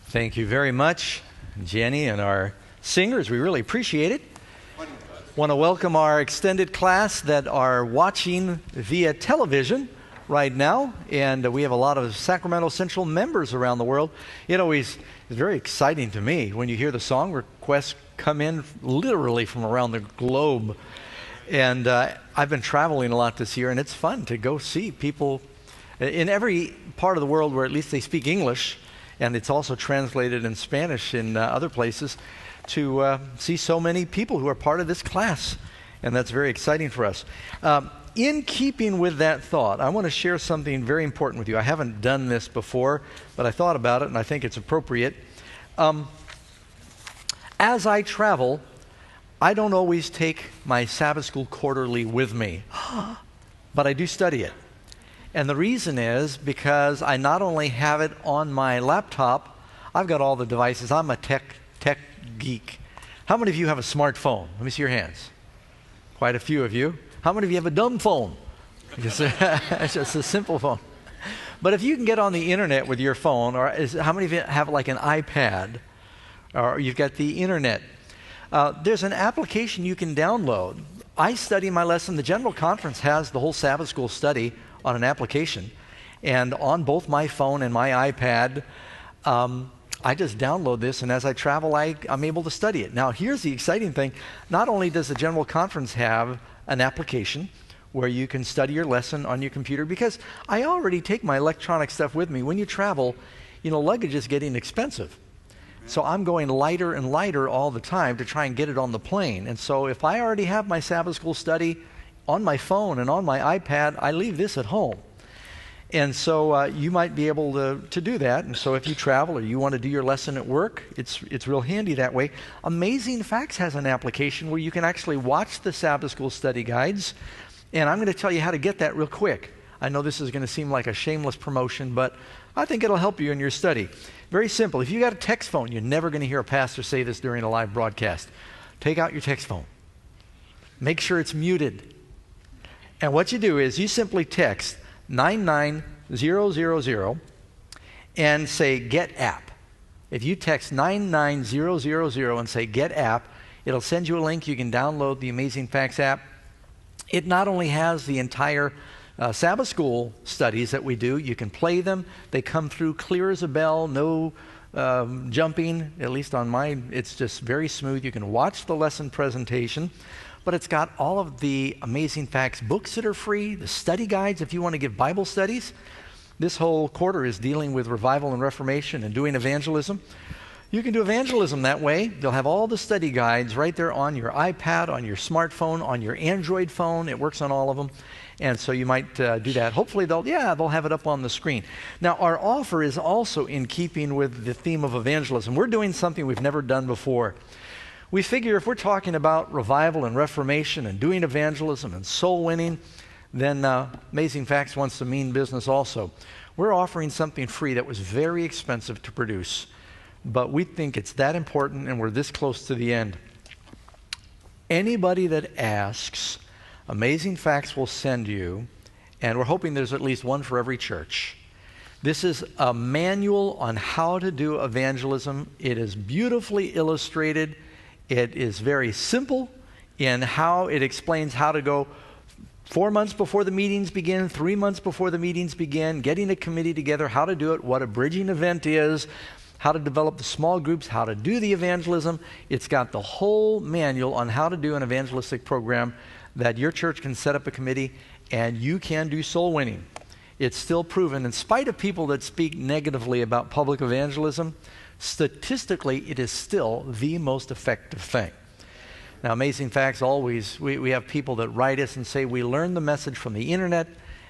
Thank you very much, Jenny, and our singers. We really appreciate it. Want to welcome our extended class that are watching via television right now, and we have a lot of Sacramento Central members around the world. It always is very exciting to me when you hear the song requests come in literally from around the globe. And I've been traveling a lot this year, and it's fun to go see people in every part of the world where at least they speak English, and it's also translated in Spanish in other places, to see so many people who are part of this class, and that's very exciting for us. In keeping with that thought, I want to share something very important with you. I haven't done this before, but I thought about it, and I think it's appropriate. As I travel, I don't always take my Sabbath School Quarterly with me, but I do study it. And the reason is because I not only have it on my laptop, I've got all the devices. I'm a tech geek. How many of you have a smartphone? Let me see your hands. Quite a few of you. How many of you have a dumb phone? It's just a simple phone. But if you can get on the internet with your phone, or how many of you have like an iPad, or you've got the internet? There's an application you can download. I study my lesson. The General Conference has the whole Sabbath School study on an application, and on both my phone and my iPad, I just download this, and as I travel, I'm able to study it. Now, here's the exciting thing. Not only does the General Conference have an application where you can study your lesson on your computer, because I already take my electronic stuff with me. When you travel, luggage is getting expensive. So I'm going lighter and lighter all the time to try and get it on the plane. And so if I already have my Sabbath School study on my phone and on my iPad, I leave this at home. And so you might be able to do that. And so if you travel or you want to do your lesson at work, it's real handy that way. Amazing Facts has an application where you can actually watch the Sabbath School study guides. And I'm going to tell you how to get that real quick. I know this is going to seem like a shameless promotion, but I think it'll help you in your study. Very simple. If you got a text phone, you're never going to hear a pastor say this during a live broadcast. Take out your text phone. Make sure it's muted. And what you do is you simply text 99000 and say get app. If you text 99000 and say get app, it'll send you a link. You can download the Amazing Facts app. It not only has the entire Sabbath School studies that we do, you can play them. They come through clear as a bell, no jumping, at least on mine. It's just very smooth. You can watch the lesson presentation. But it's got all of the Amazing Facts books that are free, the study guides if you want to give Bible studies. This whole quarter is dealing with revival and reformation and doing evangelism. You can do evangelism that way. They'll have all the study guides right there on your iPad, on your smartphone, on your Android phone. It works on all of them. And so you might do that. Hopefully they'll have it up on the screen. Now, our offer is also in keeping with the theme of evangelism. We're doing something we've never done before. We figure if we're talking about revival and reformation and doing evangelism and soul winning, then Amazing Facts wants to mean business also. We're offering something free that was very expensive to produce, but we think it's that important and we're this close to the end. Anybody that asks, Amazing Facts will send you, and we're hoping there's at least one for every church. This is a manual on how to do evangelism. It is beautifully illustrated. It is very simple in how it explains how to go 4 months before the meetings begin, 3 months before the meetings begin, getting a committee together, how to do it, what a bridging event is, how to develop the small groups, how to do the evangelism. It's got the whole manual on how to do an evangelistic program that your church can set up a committee and you can do soul winning. It's still proven, in spite of people that speak negatively about public evangelism, statistically, it is still the most effective thing. Now, Amazing Facts always, we have people that write us and say, we learned the message from the internet,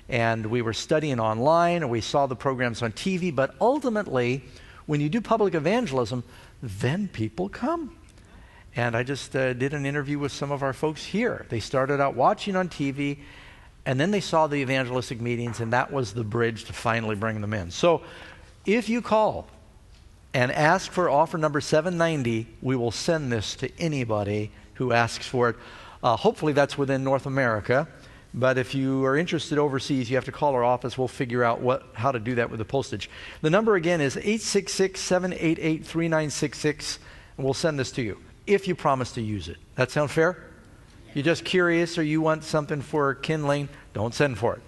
and we were studying online, or we saw the programs on TV, but ultimately, when you do public evangelism, then people come. And I just did an interview with some of our folks here. They started out watching on TV, and then they saw the evangelistic meetings, and that was the bridge to finally bring them in. So if you call and ask for offer number 790, we will send this to anybody who asks for it. Hopefully that's within North America, But if you are interested overseas, you have to call our office. We'll figure out how to do that with the postage. The number again is 866-788-3966, and we'll send this to you if you promise to use it. That sound fair? You're just curious or you want something for kindling, don't send for it.